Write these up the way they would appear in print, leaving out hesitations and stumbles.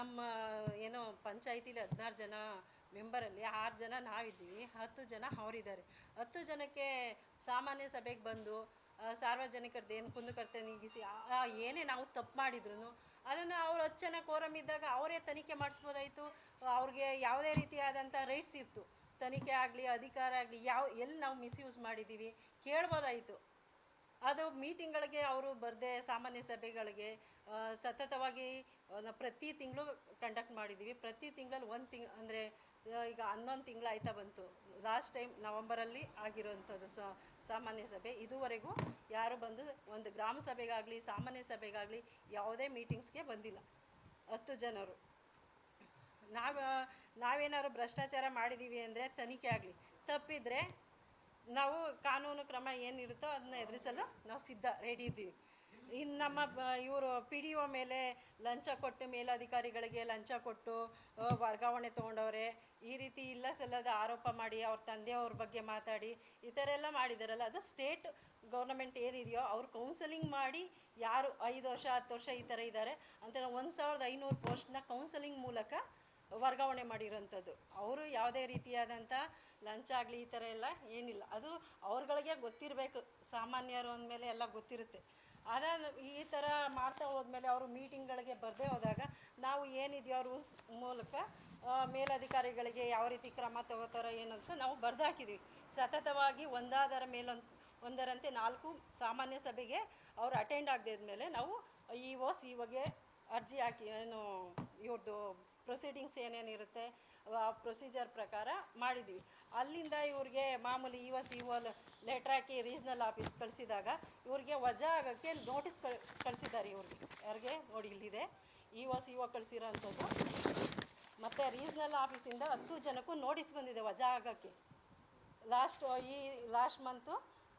ನಮ್ಮ ಏನೋ ಪಂಚಾಯತಿಲಿ 16 ಜನ ಮೆಂಬರಲ್ಲಿ 6 ಜನ ನಾವಿದ್ದೀವಿ, 10 ಜನ ಅವರಿದ್ದಾರೆ. 10 ಜನಕ್ಕೆ ಸಾಮಾನ್ಯ ಸಭೆಗೆ ಬಂದು ಸಾರ್ವಜನಿಕರದ್ದೇನು ಕುಂದುಕೊರತೆ ನೀಗಿಸಿ ಏನೇ ನಾವು ತಪ್ಪು ಮಾಡಿದ್ರು ಅದನ್ನು ಅವ್ರು 10 ಜನ ಕೋರಮ್ ಇದ್ದಾಗ ಅವರೇ ತನಿಖೆ ಮಾಡಿಸ್ಬೋದಾಯಿತು. ಅವ್ರಿಗೆ ಯಾವುದೇ ರೀತಿಯಾದಂಥ ರೈಟ್ಸ್ ಇತ್ತು, ತನಿಖೆ ಆಗಲಿ ಅಧಿಕಾರ ಆಗಲಿ ಎಲ್ಲಿ ನಾವು ಮಿಸ್ಯೂಸ್ ಮಾಡಿದ್ದೀವಿ ಕೇಳ್ಬೋದಾಯಿತು. ಅದು ಮೀಟಿಂಗ್ಗಳಿಗೆ ಅವರು ಬರದೆ ಸಾಮಾನ್ಯ ಸಭೆಗಳಿಗೆ ಸತತವಾಗಿ ಪ್ರತಿ ತಿಂಗಳು ಕಂಡಕ್ಟ್ ಮಾಡಿದ್ದೀವಿ. ಪ್ರತಿ ತಿಂಗಳಲ್ಲಿ ಅಂದರೆ ಈಗ 11 ತಿಂಗಳು ಆಯ್ತಾ ಬಂತು. ಲಾಸ್ಟ್ ಟೈಮ್ ನವಂಬರಲ್ಲಿ ಆಗಿರೋವಂಥದ್ದು ಸಾಮಾನ್ಯ ಸಭೆ. ಇದುವರೆಗೂ ಯಾರು ಬಂದು ಒಂದು ಗ್ರಾಮ ಸಭೆಗಾಗಲಿ ಸಾಮಾನ್ಯ ಸಭೆಗಾಗಲಿ ಯಾವುದೇ ಮೀಟಿಂಗ್ಸ್ಗೆ ಬಂದಿಲ್ಲ 10 ಜನರು. ನಾವೇನಾದ್ರು ಭ್ರಷ್ಟಾಚಾರ ಮಾಡಿದ್ದೀವಿ ಅಂದರೆ ತನಿಖೆ ಆಗಲಿ, ತಪ್ಪಿದರೆ ನಾವು ಕಾನೂನು ಕ್ರಮ ಏನಿರುತ್ತೋ ಅದನ್ನ ಎದುರಿಸಲು ನಾವು ರೆಡಿ ಇದ್ದೀವಿ. ಇನ್ನು ನಮ್ಮ ಇವರು PDO ಮೇಲೆ ಲಂಚ ಕೊಟ್ಟು ಮೇಲಧಿಕಾರಿಗಳಿಗೆ ಲಂಚ ಕೊಟ್ಟು ವರ್ಗಾವಣೆ ತೊಗೊಂಡವ್ರೆ, ಈ ರೀತಿ ಇಲ್ಲ ಸಲ್ಲದ ಆರೋಪ ಮಾಡಿ ಅವ್ರ ತಂದೆಯವ್ರ ಬಗ್ಗೆ ಮಾತಾಡಿ ಈ ಥರ ಎಲ್ಲ ಮಾಡಿದಾರಲ್ಲ, ಅದು ಸ್ಟೇಟ್ ಗೌರ್ನಮೆಂಟ್ ಏನಿದೆಯೋ ಅವ್ರು ಕೌನ್ಸಲಿಂಗ್ ಮಾಡಿ ಯಾರು 5 ವರ್ಷ 10 ವರ್ಷ ಈ ಥರ ಇದ್ದಾರೆ ಅಂತ 1500 ಪೋಸ್ಟ್ನ ಕೌನ್ಸಲಿಂಗ್ ಮೂಲಕ ವರ್ಗಾವಣೆ ಮಾಡಿರೋಂಥದ್ದು. ಅವರು ಯಾವುದೇ ರೀತಿಯಾದಂಥ ಲಂಚ ಆಗಲಿ ಈ ಥರ ಎಲ್ಲ ಏನಿಲ್ಲ. ಅದು ಅವ್ರಗಳಿಗೆ ಗೊತ್ತಿರಬೇಕು, ಸಾಮಾನ್ಯರು ಅಂದಮೇಲೆ ಎಲ್ಲ ಗೊತ್ತಿರುತ್ತೆ. ಈ ಥರ ಮಾಡ್ತಾ ಹೋದ್ಮೇಲೆ ಅವರು ಮೀಟಿಂಗ್ಗಳಿಗೆ ಬರದೇ ಹೋದಾಗ ನಾವು ಏನಿದೆಯೋ ರೂಲ್ಸ್ ಮೂಲಕ ಮೇಲಧಿಕಾರಿಗಳಿಗೆ ಯಾವ ರೀತಿ ಕ್ರಮ ತಗೋತಾರೋ ಏನಂತ ನಾವು ಬರೆದಾಕಿದ್ದೀವಿ. ಸತತವಾಗಿ ಒಂದರಂತೆ 4 ಸಾಮಾನ್ಯ ಸಭೆಗೆ ಅವರು ಅಟೆಂಡ್ ಆಗದೇ ಇದ್ಮೇಲೆ ನಾವು COಗೆ ಅರ್ಜಿ ಹಾಕಿ ಇವ್ರದ್ದು ಪ್ರೊಸೀಡಿಂಗ್ಸ್ ಏನೇನಿರುತ್ತೆ ಆ ಪ್ರೊಸೀಜರ್ ಪ್ರಕಾರ ಮಾಡಿದ್ದೀವಿ. ಅಲ್ಲಿಂದ ಇವ್ರಿಗೆ ಮಾಮೂಲಿ CO ಲೆಟ್ರ್ ಹಾಕಿ ರೀಜ್ನಲ್ ಆಫೀಸ್ ಕಳಿಸಿದಾಗ ಇವ್ರಿಗೆ ವಜಾ ಆಗೋಕ್ಕೆ ನೋಟಿಸ್ ಕಳಿಸಿದ್ದಾರೆ. ಯಾರಿಗೆ ನೋಡಿ ಇಲ್ಲಿದೆ CO ಕಳಿಸಿರೋ ಅಂಥದ್ದು. ಮತ್ತು ರೀಜ್ನಲ್ ಆಫೀಸಿಂದ 10 ಜನಕ್ಕೂ ನೋಟಿಸ್ ಬಂದಿದೆ ವಜಾ ಆಗೋಕ್ಕೆ. ಲಾಸ್ಟ್ ಮಂತು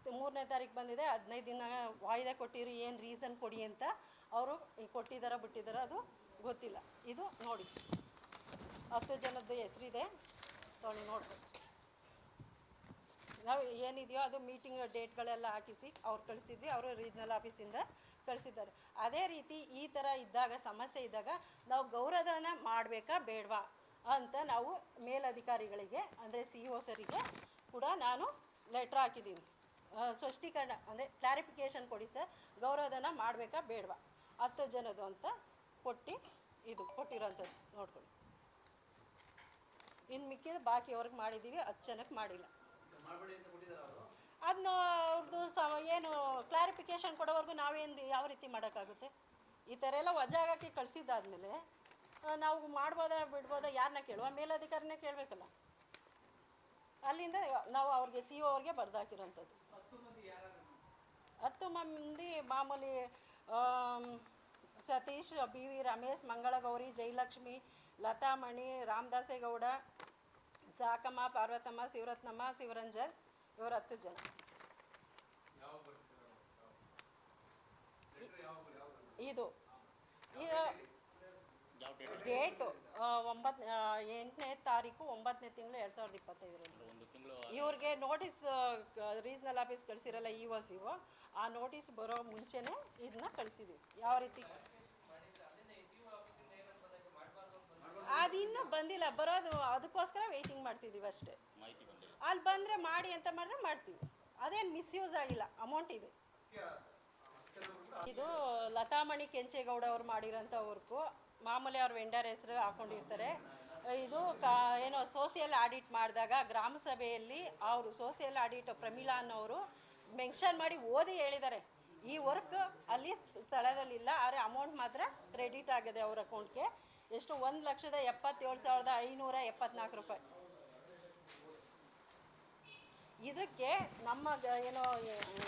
3ನೇ ತಾರೀಕು ಬಂದಿದೆ. 15 ದಿನ ವಾಯ್ದೆ ಕೊಟ್ಟಿರಿ, ಏನು ರೀಸನ್ ಕೊಡಿ ಅಂತ. ಅವರು ಕೊಟ್ಟಿದ್ದಾರ ಬಿಟ್ಟಿದ್ದಾರ ಅದು ಗೊತ್ತಿಲ್ಲ. ಇದು ನೋಡಿ 10 ಜನದ್ದು ಹೆಸರಿದೆ, ತೊಗೊಂಡು ನೋಡ್ಬೋದು. ನಾವು ಏನಿದೆಯೋ ಅದು ಮೀಟಿಂಗ್ ಡೇಟ್ಗಳೆಲ್ಲ ಹಾಕಿಸಿ ಅವ್ರು ಕಳಿಸಿದ್ವಿ, ಅವರು ರೀಜ್ನಲ್ ಆಫೀಸಿಂದ ಕಳಿಸಿದ್ದಾರೆ. ಅದೇ ರೀತಿ ಈ ಥರ ಇದ್ದಾಗ ಸಮಸ್ಯೆ ಇದ್ದಾಗ ನಾವು ಗೌರವಧನ ಮಾಡಬೇಕಾ ಬೇಡವಾ ಅಂತ ನಾವು ಮೇಲಧಿಕಾರಿಗಳಿಗೆ ಅಂದರೆ CO ಸರಿಗೆ ಕೂಡ ನಾನು ಲೆಟ್ರ್ ಹಾಕಿದ್ದೀನಿ. ಸ್ಪಷ್ಟೀಕರಣ ಅಂದರೆ ಕ್ಲಾರಿಫಿಕೇಷನ್ ಕೊಡಿ ಸರ್, ಗೌರವಧನ ಮಾಡಬೇಕಾ ಬೇಡವಾ 10 ಜನದ್ದು ಅಂತ ಕೊಟ್ಟಿರೋಂಥದ್ದು ನೋಡ್ಕೊಳ್ಳಿ. ಇನ್ನು ಮಿಕ್ಕಿದ ಬಾಕಿ ಅವ್ರಿಗೆ ಮಾಡಿದ್ದೀವಿ, 10 ಜನಕ್ಕೆ ಮಾಡಿಲ್ಲ. ಅದನ್ನ ಅವ್ರದ್ದು ಏನು ಕ್ಲಾರಿಫಿಕೇಷನ್ ಕೊಡೋವರೆಗೂ ನಾವೇನು ಯಾವ ರೀತಿ ಮಾಡೋಕ್ಕಾಗುತ್ತೆ? ಈ ಥರ ಎಲ್ಲ ವಜಾ ಆಗೋಕ್ಕೆ ಕಳಿಸಿದ್ದಾದ್ಮೇಲೆ ನಾವು ಮಾಡ್ಬೋದಾ ಬಿಡ್ಬೋದಾ ಯಾರನ್ನ ಕೇಳುವ? ಮೇಲಧಿಕಾರಿನೇ ಕೇಳಬೇಕಲ್ಲ. ಅಲ್ಲಿಂದ ನಾವು ಅವ್ರಿಗೆ CO ಅವ್ರಿಗೆ ಬರೆದಾಕಿರೋಂಥದ್ದು 10 ಮಂದಿ ಮಾಮೂಲಿ ಸತೀಶ್, BV ರಮೇಶ್, ಮಂಗಳಗೌರಿ, ಜಯಲಕ್ಷ್ಮಿ, ಲತಾಮಣಿ, ರಾಮದಾಸೇಗೌಡ, ಸಾಕಮ್ಮ, ಪಾರ್ವತಮ್ಮ, ಶಿವರತ್ನಮ್ಮ, ಶಿವರಂಜನ್, ಇವರು 10 ಜನ. ಇದು ಡೇಟು 8ನೇ ತಾರೀಕು 9ನೇ ತಿಂಗಳು 2025. ಇವ್ರಿಗೆ ನೋಟಿಸ್ ರೀಜ್ನಲ್ ಆಫೀಸ್ ಕಳಿಸಿರಲ್ಲ CO, ಆ ನೋಟಿಸ್ ಬರೋ ಮುಂಚೆನೇ ಇದನ್ನ ಕಳಿಸಿದ್ದೀವಿ. ಯಾವ ರೀತಿ ಅದಿನ್ನೂ ಬಂದಿಲ್ಲ, ಬರೋದು ಅದಕ್ಕೋಸ್ಕರ ವೆಯ್ಟಿಂಗ್ ಮಾಡ್ತಿದ್ದೀವಿ ಅಷ್ಟೇ. ಅಲ್ಲಿ ಬಂದರೆ ಮಾಡಿ ಅಂತ ಮಾಡಿದ್ರೆ ಮಾಡ್ತೀವಿ. ಅದೇನು ಮಿಸ್ಯೂಸ್ ಆಗಿಲ್ಲ, ಅಮೌಂಟ್ ಇದೆ. ಇದು ಲತಾಮಣಿ ಕೆಂಚೇಗೌಡ ಅವ್ರು ಮಾಡಿರೋಂಥ ವರ್ಕು. ಮಾಮೂಲಿ ಅವ್ರ ವೆಂಡರ್ ಹೆಸರು ಹಾಕ್ಕೊಂಡಿರ್ತಾರೆ. ಇದು ಏನೋ ಸೋಷಿಯಲ್ ಆಡಿಟ್ ಮಾಡಿದಾಗ ಗ್ರಾಮ ಸಭೆಯಲ್ಲಿ ಅವರು ಸೋಷಿಯಲ್ ಆಡಿಟ್ ಪ್ರಮೀಳಾ ಅನ್ನೋರು ಮೆನ್ಷನ್ ಮಾಡಿ ಓದಿ ಹೇಳಿದ್ದಾರೆ, ಈ ವರ್ಕ್ ಅಲ್ಲಿ ಸ್ಥಳದಲ್ಲಿಲ್ಲ, ಆದರೆ ಅಮೌಂಟ್ ಮಾತ್ರ ಕ್ರೆಡಿಟ್ ಆಗಿದೆ ಅವ್ರ ಅಕೌಂಟ್ಗೆ. ಎಷ್ಟು? 1,77,574 ರೂಪಾಯಿ. ಇದಕ್ಕೆ ನಮ್ಮ ಏನೋ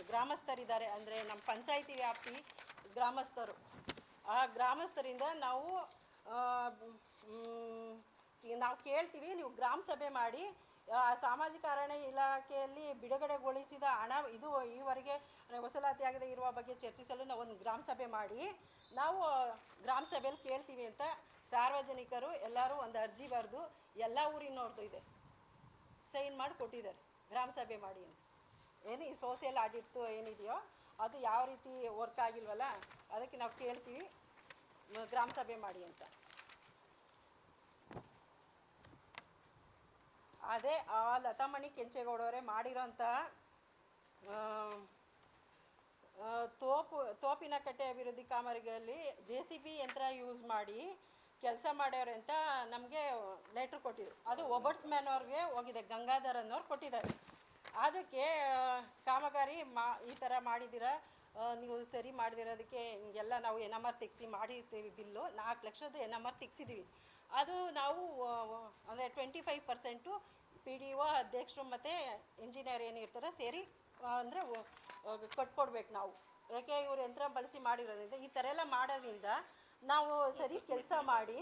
ಗ್ರಾಮಸ್ಥರಿದ್ದಾರೆ, ಅಂದರೆ ನಮ್ಮ ಪಂಚಾಯಿತಿ ವ್ಯಾಪ್ತಿ ಗ್ರಾಮಸ್ಥರು, ಆ ಗ್ರಾಮಸ್ಥರಿಂದ ನಾವು ಕೇಳ್ತೀವಿ, ನೀವು ಗ್ರಾಮ ಸಭೆ ಮಾಡಿ ಸಾಮಾಜಿಕ ಅರಣ್ಯ ಇಲಾಖೆಯಲ್ಲಿ ಬಿಡುಗಡೆಗೊಳಿಸಿದ ಹಣ ಇದು ಈವರೆಗೆ ವಸೂಲಾತಿಯಾಗದೆ ಇರುವ ಬಗ್ಗೆ ಚರ್ಚಿಸಲು ನಾವು ಒಂದು ಗ್ರಾಮ ಸಭೆ ಮಾಡಿ ನಾವು ಗ್ರಾಮ ಸಭೆಯಲ್ಲಿ ಕೇಳ್ತೀವಿ ಅಂತ ಸಾರ್ವಜನಿಕರು ಎಲ್ಲರೂ ಒಂದು ಅರ್ಜಿ ಬರೆದು ಎಲ್ಲ ಊರಿನವ್ರದ್ದು ಇದೆ, ಸೈನ್ ಮಾಡಿ ಕೊಟ್ಟಿದ್ದಾರೆ ಗ್ರಾಮ ಸಭೆ ಮಾಡಿ ಅಂತ. ಏನು ಈ ಸೋಷಿಯಲ್ ಆಡಿಟ್ ಏನಿದೆಯೋ ಅದು ಯಾವ ರೀತಿ ವರ್ಕ್ ಆಗಿಲ್ವಲ್ಲ, ಅದಕ್ಕೆ ನಾವು ಕೇಳ್ತೀವಿ ಗ್ರಾಮ ಸಭೆ ಮಾಡಿ ಅಂತ. ಅದೇ ಆ ಲತಾಮಣಿ ಕೆಂಚೇಗೌಡವರೇ ಮಾಡಿರೋಂಥ ತೋಪಿನ ಕಟ್ಟೆ ಅಭಿವೃದ್ಧಿ ಕಾಮಗಾರಿಯಲ್ಲಿ JCB ಯಂತ್ರ ಯೂಸ್ ಮಾಡಿ ಕೆಲಸ ಮಾಡ್ಯವ್ರೆ ಅಂತ ನಮಗೆ ಲೆಟ್ರ್ ಕೊಟ್ಟಿದ್ರು. ಅದು ಒಬರ್ಟ್ಸ್ಮ್ಯಾನ್ ಅವ್ರಿಗೆ ಹೋಗಿದೆ, ಗಂಗಾಧರ್ ಅನ್ನೋರು ಕೊಟ್ಟಿದ್ದಾರೆ. ಅದಕ್ಕೆ ಕಾಮಗಾರಿ ಈ ಥರ ಮಾಡಿದ್ದೀರಾ, ನೀವು ಸರಿ ಮಾಡಿದಿರೋದಕ್ಕೆ ಹಿಂಗೆಲ್ಲ ನಾವು NMR ತೆಗೆಸಿ ಮಾಡಿರ್ತೀವಿ, ಬಿಲ್ಲು 4 ಲಕ್ಷದ NMR ತೆಗೆಸಿದ್ದೀವಿ. ಅದು ನಾವು ಅಂದರೆ 25% PDO ಅಧ್ಯಕ್ಷರು ಮತ್ತು ಇಂಜಿನಿಯರ್ ಏನಿರ್ತಾರೆ ಸೇರಿ ಅಂದರೆ ಕಟ್ಕೊಡ್ಬೇಕು ನಾವು. ಯಾಕೆ ಇವ್ರು ಯಂತ್ರ ಬಳಸಿ ಮಾಡಿರೋದ್ರಿಂದ ಈ ಥರ ಎಲ್ಲ ಮಾಡೋದ್ರಿಂದ ನಾವು ಸರಿ ಕೆಲಸ ಮಾಡಿ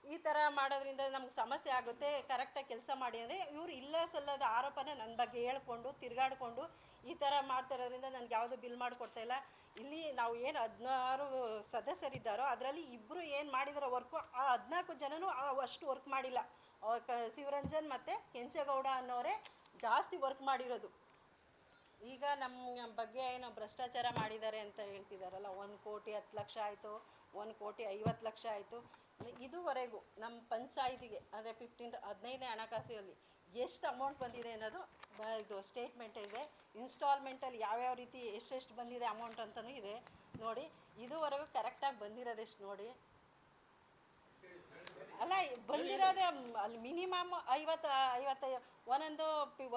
ಈ ಥರ ಮಾಡೋದ್ರಿಂದ ನಮ್ಗೆ ಸಮಸ್ಯೆ ಆಗುತ್ತೆ. ಕರೆಕ್ಟಾಗಿ ಕೆಲಸ ಮಾಡಿ ಅಂದರೆ ಇವರು ಇಲ್ಲ ಸಲ್ಲದ ಆರೋಪನ ನನ್ನ ಬಗ್ಗೆ ಹೇಳ್ಕೊಂಡು ತಿರುಗಾಡಿಕೊಂಡು ಈ ಥರ ಮಾಡ್ತಾ ಇರೋದ್ರಿಂದ ನನಗೆ ಯಾವುದೂ ಬಿಲ್ ಮಾಡಿಕೊಡ್ತಾ ಇಲ್ಲ. ಇಲ್ಲಿ ನಾವು ಏನು 16 ಸದಸ್ಯರಿದ್ದಾರೋ ಅದರಲ್ಲಿ ಇಬ್ಬರು ಏನು ಮಾಡಿದಾರೋ ವರ್ಕು, ಆ 14 ಜನನೂ ಅಷ್ಟು ವರ್ಕ್ ಮಾಡಿಲ್ಲ. ಶಿವರಂಜನ್ ಮತ್ತು ಕೆಂಚೇಗೌಡ ಅನ್ನೋರೇ ಜಾಸ್ತಿ ವರ್ಕ್ ಮಾಡಿರೋದು. ಈಗ ನಮ್ಮ ಬಗ್ಗೆ ಏನೋ ಭ್ರಷ್ಟಾಚಾರ ಮಾಡಿದ್ದಾರೆ ಅಂತ ಹೇಳ್ತಿದ್ದಾರಲ್ಲ, 1 ಕೋಟಿ 10 ಲಕ್ಷ ಆಯಿತು, 1 ಕೋಟಿ 50 ಲಕ್ಷ ಆಯಿತು. ಇದುವರೆಗೂ ನಮ್ಮ ಪಂಚಾಯಿತಿಗೆ ಅಂದರೆ 15ನೇ ಹಣಕಾಸಿನಲ್ಲಿ ಎಷ್ಟು ಅಮೌಂಟ್ ಬಂದಿದೆ ಅನ್ನೋದು ಇದು ಸ್ಟೇಟ್ಮೆಂಟ್ ಇದೆ. ಇನ್ಸ್ಟಾಲ್ಮೆಂಟಲ್ಲಿ ಯಾವ್ಯಾವ ರೀತಿ ಎಷ್ಟೆಷ್ಟು ಬಂದಿದೆ ಅಮೌಂಟ್ ಅಂತಲೂ ಇದೆ ನೋಡಿ. ಇದುವರೆಗೂ ಕರೆಕ್ಟಾಗಿ ಬಂದಿರೋದೆಷ್ಟು ನೋಡಿ. ಅಲ್ಲ, ಬಂದಿರೋದೇ ಅಲ್ಲಿ ಮಿನಿಮಮ್ 50 ಒಂದೊಂದು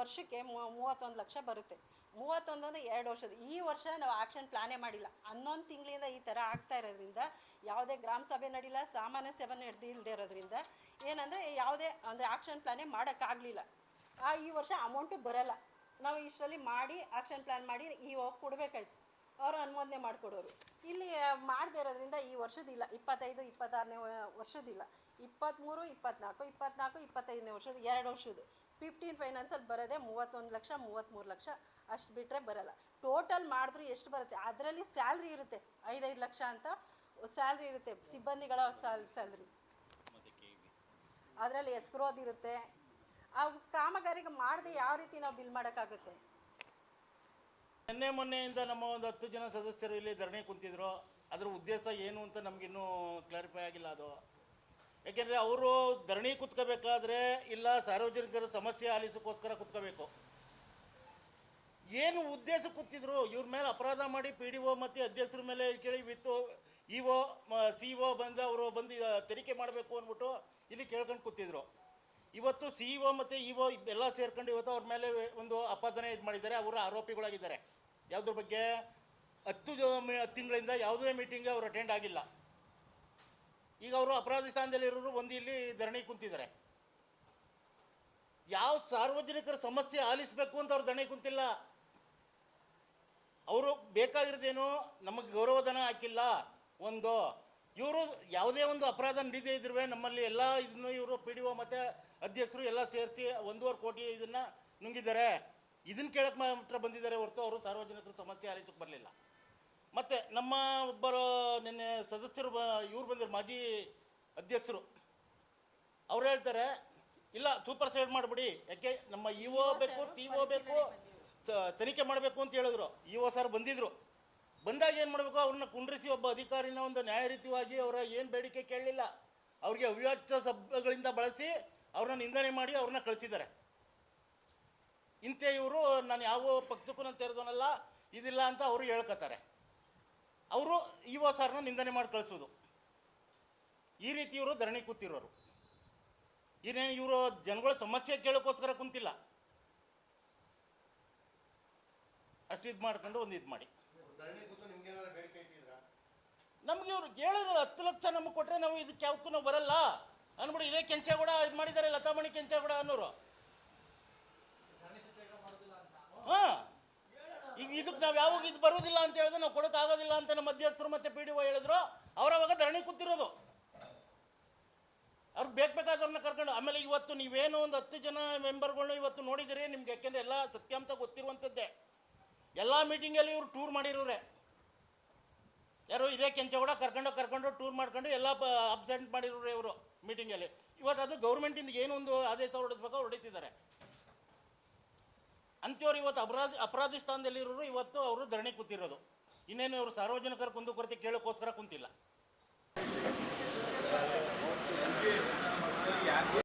ವರ್ಷಕ್ಕೆ 31 ಲಕ್ಷ ಬರುತ್ತೆ. 31 2 ವರ್ಷದ. ಈ ವರ್ಷ ನಾವು ಆಕ್ಷನ್ ಪ್ಲಾನೇ ಮಾಡಿಲ್ಲ. 11 ತಿಂಗಳಿಂದ ಈ ಥರ ಆಗ್ತಾ ಇರೋದ್ರಿಂದ ಯಾವುದೇ ಗ್ರಾಮ ಸಭೆ ನಡೀಲ್ಲ, ಸಾಮಾನ್ಯ ಸಭೆ ನಡೆದಿಲ್ಲದೆ ಇರೋದ್ರಿಂದ ಏನಂದರೆ ಯಾವುದೇ ಅಂದರೆ ಆಕ್ಷನ್ ಪ್ಲಾನೇ ಮಾಡೋಕ್ಕಾಗಲಿಲ್ಲ. ಈ ವರ್ಷ ಅಮೌಂಟು ಬರೋಲ್ಲ. ನಾವು ಇಷ್ಟರಲ್ಲಿ ಮಾಡಿ ಆಕ್ಷನ್ ಪ್ಲ್ಯಾನ್ ಮಾಡಿ ಹೋಗಿ ಕೊಡಬೇಕಾಯ್ತು, ಅವರು ಅನುಮೋದನೆ ಮಾಡಿಕೊಡೋರು. ಇಲ್ಲಿ ಮಾಡದೇ ಇರೋದ್ರಿಂದ ಈ ವರ್ಷದಿಲ್ಲ, 25 26ನೇ ವರ್ಷದಿಲ್ಲ, 23 24 25ನೇ ವರ್ಷದ 2 ವರ್ಷದ್ದು 15 ಫೈನಾನ್ಸಲ್ಲಿ ಬರೋದೇ 31 ಲಕ್ಷ 33 ಲಕ್ಷ ಅಷ್ಟು ಬಿಟ್ಟರೆ ಬರೋಲ್ಲ. ಟೋಟಲ್ ಮಾಡಿದ್ರು ಎಷ್ಟು ಬರುತ್ತೆ? ಅದರಲ್ಲಿ ಸ್ಯಾಲ್ರಿ ಇರುತ್ತೆ 5 ಲಕ್ಷ ಅಂತ ಸ್ಯಾಲ್ರಿ ಇರುತ್ತೆ, ಸಿಬ್ಬಂದಿಗಳ ಸ್ಯಾಲ್ರಿ. ಅದರಲ್ಲಿ ಎಸ್ಕ್ರೋದ್ ಇರುತ್ತೆ. ಆ ಕಾಮಗಾರಿಗೆ ಮಾಡದೆ ಯಾವ ರೀತಿ ನಾವು ಬಿಲ್ ಮಾಡೋಕ್ಕಾಗುತ್ತೆ? ಮೊನ್ನೆಯಿಂದ ನಮ್ಮ ಒಂದು 10 ಜನ ಸದಸ್ಯರು ಇಲ್ಲಿ ಧರಣಿ ಕುಂತಿದ್ರು. ಅದರ ಉದ್ದೇಶ ಏನು ಅಂತ ನಮಗಿನ್ನೂ ಕ್ಲಾರಿಫೈ ಆಗಿಲ್ಲ ಅದು. ಯಾಕೆಂದರೆ ಅವರು ಧರಣಿ ಕುತ್ಕೋಬೇಕಾದ್ರೆ ಇಲ್ಲ ಸಾರ್ವಜನಿಕರ ಸಮಸ್ಯೆ ಆಲಿಸೋಕ್ಕೋಸ್ಕರ ಕುತ್ಕೋಬೇಕು. ಏನು ಉದ್ದೇಶ ಕೂತಿದ್ರು? ಇವ್ರ ಮೇಲೆ ಅಪರಾಧ ಮಾಡಿ PDO ಮತ್ತು ಅಧ್ಯಕ್ಷರ ಮೇಲೆ ಕೇಳಿ ವಿತ್ತು EO CO ಬಂದು ಅವರು ಬಂದು ತನಿಖೆ ಮಾಡಬೇಕು ಅಂದ್ಬಿಟ್ಟು ಇಲ್ಲಿ ಕೇಳ್ಕೊಂಡು ಕೂತಿದ್ರು. ಇವತ್ತು CEO ಮತ್ತು EO ಎಲ್ಲ ಸೇರ್ಕೊಂಡು ಇವತ್ತು ಅವ್ರ ಮೇಲೆ ಒಂದು ಅಪಾದನೆ ಇದು ಮಾಡಿದ್ದಾರೆ. ಅವರು ಆರೋಪಿಗಳಾಗಿದ್ದಾರೆ. ಯಾವುದ್ರ ಬಗ್ಗೆ? 10 ತಿಂಗಳಿಂದ ಯಾವುದೇ ಮೀಟಿಂಗ್ ಅವರು ಅಟೆಂಡ್ ಆಗಿಲ್ಲ. ಈಗ ಅವರು ಅಪರಾಧಿ ಸ್ಥಾನದಲ್ಲಿರೋರು ಒಂದು ಇಲ್ಲಿ ಧರಣಿ ಕುಂತಿದ್ದಾರೆ. ಯಾವ ಸಾರ್ವಜನಿಕರ ಸಮಸ್ಯೆ ಆಲಿಸಬೇಕು ಅಂತ ಅವ್ರು ಧರಣಿ ಕುಂತಿಲ್ಲ. ಅವರು ಬೇಕಾಗಿರೋದೇನು? ನಮಗೆ ಗೌರವಧನ ಹಾಕಿಲ್ಲ. ಒಂದು ಇವರು ಯಾವುದೇ ಒಂದು ಅಪರಾಧ ನಡೀದೇ ಇದ್ರೂ ನಮ್ಮಲ್ಲಿ ಎಲ್ಲ ಇದನ್ನು ಇವರು PDO ಮತ್ತು ಅಧ್ಯಕ್ಷರು ಎಲ್ಲ ಸೇರಿಸಿ 1.5 ಕೋಟಿ ಇದನ್ನು ನುಂಗಿದ್ದಾರೆ. ಇದನ್ನು ಕೇಳಕ್ಕೆ ಮಾತ್ರ ಬಂದಿದ್ದಾರೆ ಹೊರತು ಅವರು ಸಾರ್ವಜನಿಕರ ಸಮಸ್ಯೆ ಆಲಿಸಕ್ಕೆ ಬರಲಿಲ್ಲ. ಮತ್ತು ನಮ್ಮ ಒಬ್ಬರು ನಿನ್ನೆ ಸದಸ್ಯರು ಇವ್ರು ಬಂದಿರು, ಮಾಜಿ ಅಧ್ಯಕ್ಷರು, ಅವ್ರು ಹೇಳ್ತಾರೆ ಇಲ್ಲ ಸೂಪರ್ ಸೈಡ್ ಮಾಡಿಬಿಡಿ, ಯಾಕೆ ನಮ್ಮ EO ಬೇಕು CO ಬೇಕು ತನಿಖೆ ಮಾಡಬೇಕು ಅಂತ ಹೇಳಿದ್ರು. EO ಸರ್ ಬಂದಿದ್ದರು. ಬಂದಾಗ ಏನು ಮಾಡಬೇಕು? ಅವ್ರನ್ನ ಕುಂಡ್ರಿಸಿ ಒಬ್ಬ ಅಧಿಕಾರಿನ ಒಂದು ನ್ಯಾಯರೀತಿಯಾಗಿ ಅವರ ಏನು ಬೇಡಿಕೆ ಕೇಳಲಿಲ್ಲ, ಅವ್ರಿಗೆ ಅವ್ಯಾಚ್ಯ ಶಬ್ದಗಳಿಂದ ಬಳಸಿ ಅವ್ರನ್ನ ನಿಂದನೆ ಮಾಡಿ ಅವ್ರನ್ನ ಕಳಿಸಿದ್ದಾರೆ. ಇಂಥ ಇವರು ನಾನು ಯಾವ ಪಕ್ಷಕ್ಕೂ ನಾನು ಸೇರಿದವನಲ್ಲ ಇದಿಲ್ಲ ಅಂತ ಅವರು ಹೇಳ್ಕೊತಾರೆ. ಅವರು EO ಸರ್ನ ನಿಂದನೆ ಮಾಡಿ ಕಳಿಸೋದು. ಈ ರೀತಿ ಇವರು ಧರಣಿ ಕೂತಿರೋರು. ಇನ್ನೇನು ಇವರು ಜನಗಳ ಸಮಸ್ಯೆ ಕೇಳೋಕ್ಕೋಸ್ಕರ ಕುಂತಿಲ್ಲ. ಅಷ್ಟು ಇದು ಮಾಡ್ಕೊಂಡು ಒಂದು ಇದು ಮಾಡಿ ನಮ್ಗೆ ಇವ್ರು ಹೇಳಿದ್ರು 10 ಲಕ್ಷ ನಮಗೆ ಕೊಟ್ಟರೆ ನಾವು ಇದಕ್ಕೆ ಯಾವಕ್ಕೂ ನಾವು ಬರಲ್ಲ ಅಂದ್ಬಿಟ್ಟು ಇದೇ ಕೆಂಚೇಗೌಡ ಇದು ಮಾಡಿದ್ದಾರೆ, ಲತಾಮಣಿ ಕೆಂಚೇಗೌಡ ಅನ್ನೋರು. ಹಾಂ, ಈಗ ಇದಕ್ಕೆ ನಾವು ಯಾವಾಗ ಇದು ಬರೋದಿಲ್ಲ ಅಂತ ಹೇಳಿದ್ರೆ ನಾವು ಕೊಡೋಕ್ಕಾಗೋದಿಲ್ಲ ಅಂತ ನಮ್ಮ ಅಧ್ಯಕ್ಷರು ಮತ್ತು PDO ಹೇಳಿದ್ರು. ಅವಾಗ ಧರಣಿ ಕೂತಿರೋದು. ಅವ್ರು ಬೇಕಾದವ್ರನ್ನ ಕರ್ಕೊಂಡು. ಆಮೇಲೆ ಇವತ್ತು ನೀವೇನು ಒಂದು 10 ಜನ ಮೆಂಬರ್ಗಳನ್ನ ಇವತ್ತು ನೋಡಿದಿರಿ, ನಿಮ್ಗೆ ಯಾಕೆಂದರೆ ಎಲ್ಲ ಸತ್ಯಾಂಶ ಗೊತ್ತಿರುವಂಥದ್ದೇ. ಎಲ್ಲ ಮೀಟಿಂಗಲ್ಲಿ ಇವರು ಟೂರ್ ಮಾಡಿರೋರೆ. ಯಾರು? ಇದೇ ಕೆಂಚೇಗೌಡ ಕರ್ಕೊಂಡು ಟೂರ್ ಮಾಡ್ಕೊಂಡು ಎಲ್ಲ ಅಬ್ಸೆಂಟ್ ಮಾಡಿರೋರು ಇವರು ಮೀಟಿಂಗಲ್ಲಿ. ಇವತ್ತು ಅದು ಗೌರ್ಮೆಂಟಿಂದ ಏನೊಂದು ಆದೇಶ ಹೊರಡಿಸ್ಬೇಕೋ ಹೊರಡಿಸಿದ್ದಾರೆ. ಅಂಥವ್ರು ಇವತ್ತು ಅಪರಾಧಿ ಸ್ಥಾನದಲ್ಲಿರೋರು ಇವತ್ತು ಅವರು ಧರಣಿ ಕೂತಿರೋದು. ಇನ್ನೇನು ಇವರು ಸಾರ್ವಜನಿಕರ ಕುಂದುಕೊರತೆ ಕೇಳೋಕ್ಕೋಸ್ಕರ ಕುಂತಿಲ್ಲ.